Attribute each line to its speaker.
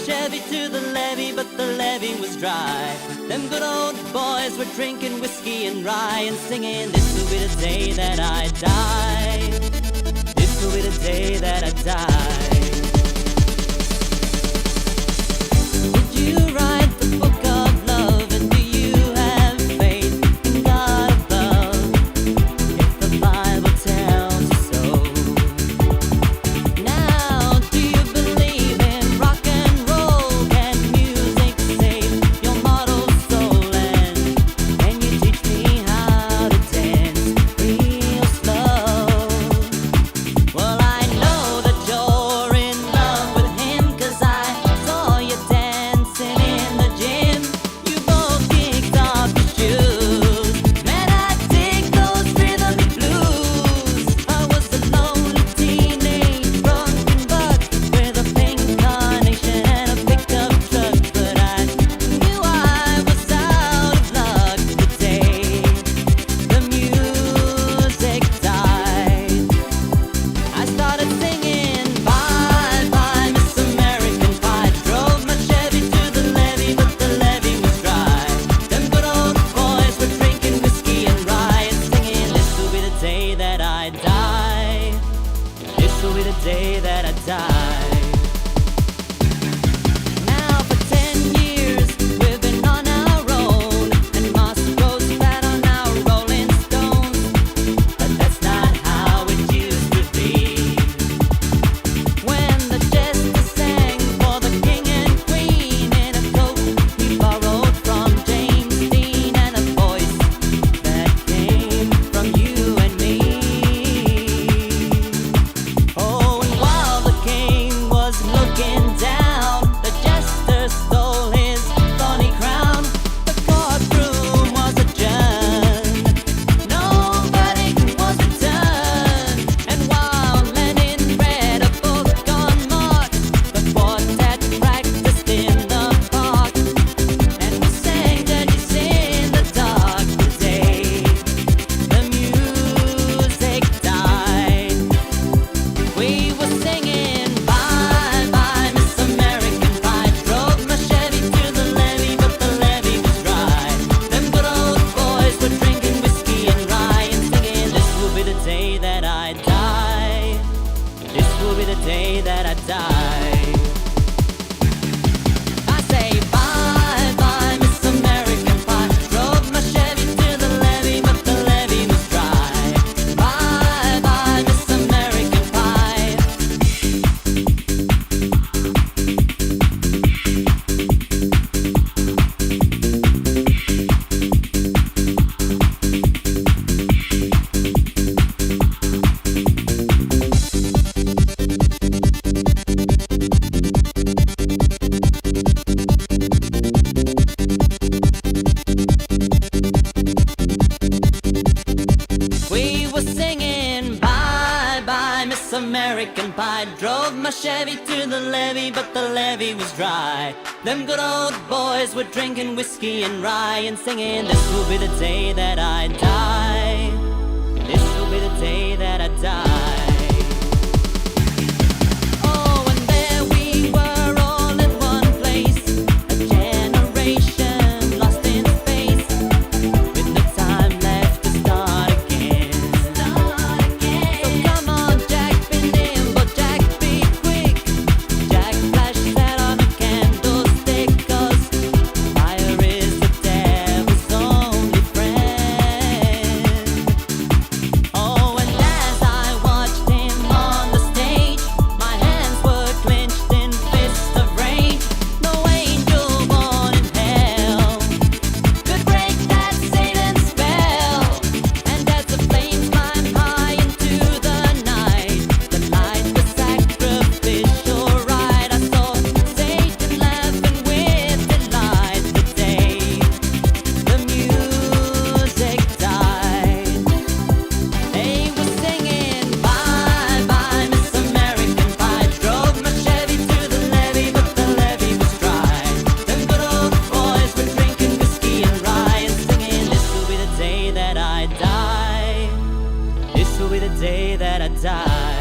Speaker 1: Chevy to the levee, but the levee was dry. Them good old boys were drinking whiskey and rye and singing, this will be the day that I die. This will be the day that I die. Did you write the book of love, and do you have faith in God above? If the Bible tells you so. Now, do you believe in rock and roll? Can music save your mortal soul? And can you teach me how to dance real slow? Well, I know that you're in love with him, 'cause I saw you dancing in the gym. You both kicked off your shoes. Man, I dig those rhythmic blues. I was a lonely teenage drunken buck with a pink carnation and a pickup truck, but I knew I was out of luck the day the music died. I started singing, bye, bye, Miss American Pie. Drove my Chevy to the levee, but the levee was dry. Them good old boys were drinking whiskey and rye and singing, this will be the day that I die. This will be the day that I die. Now for 10 years we've been on our own, and Moscow's fat on our Rolling Stones. But that's not how it used to be. When the jester sang for the king and queen in a coat he borrowed from James Dean, and a voice that came from you and me. Oh, and while the king was looking down, the jester stole his thorny crown. The courtroom was adjourned. Nobody was returned. And while Lenin read a book on Marx, the quartet practiced in the park. And we sang dirties in the dark the day the music died. We were singing, bye, bye, Miss American Pie. Drove my Chevy to the levee, but the levee was dry. Them good old boys were drinking whiskey and rye and singing, this will be the day that I die. This will be the day that I die. I say, bye, bye, Miss American Pie. Drove my Chevy to the levee, but the levee was dry. Bye, bye, Miss American Pie. We were singing, bye, bye, Miss American Pie. Drove my Chevy to the levee, but the levee was dry. Them good old boys were drinking whiskey and rye and singing, this will be the day that I die. This will be the day that I die. Oh, and there we were all in one place, a generation lost in space, with no time left to start again. So come on, Jack, be nimble, Jack, be quick. Jack, flash that on a candlestick, 'cause fire is the devil's only friend. Oh, and as I watched him on the stage, my hands were clenched in fists of rage. No angel born in hell could break that Satan's spell. And as the flames climbed high into the night, the light was sacrificial right. I saw Satan laughing with delight the day the music died. They were singing, bye, bye, Miss American Pie. Drove my Chevy to the levee, but the levee was dry. Them good old boys were drinking whiskey and rye and singing, this will be the day that I die. This will be the day that I die.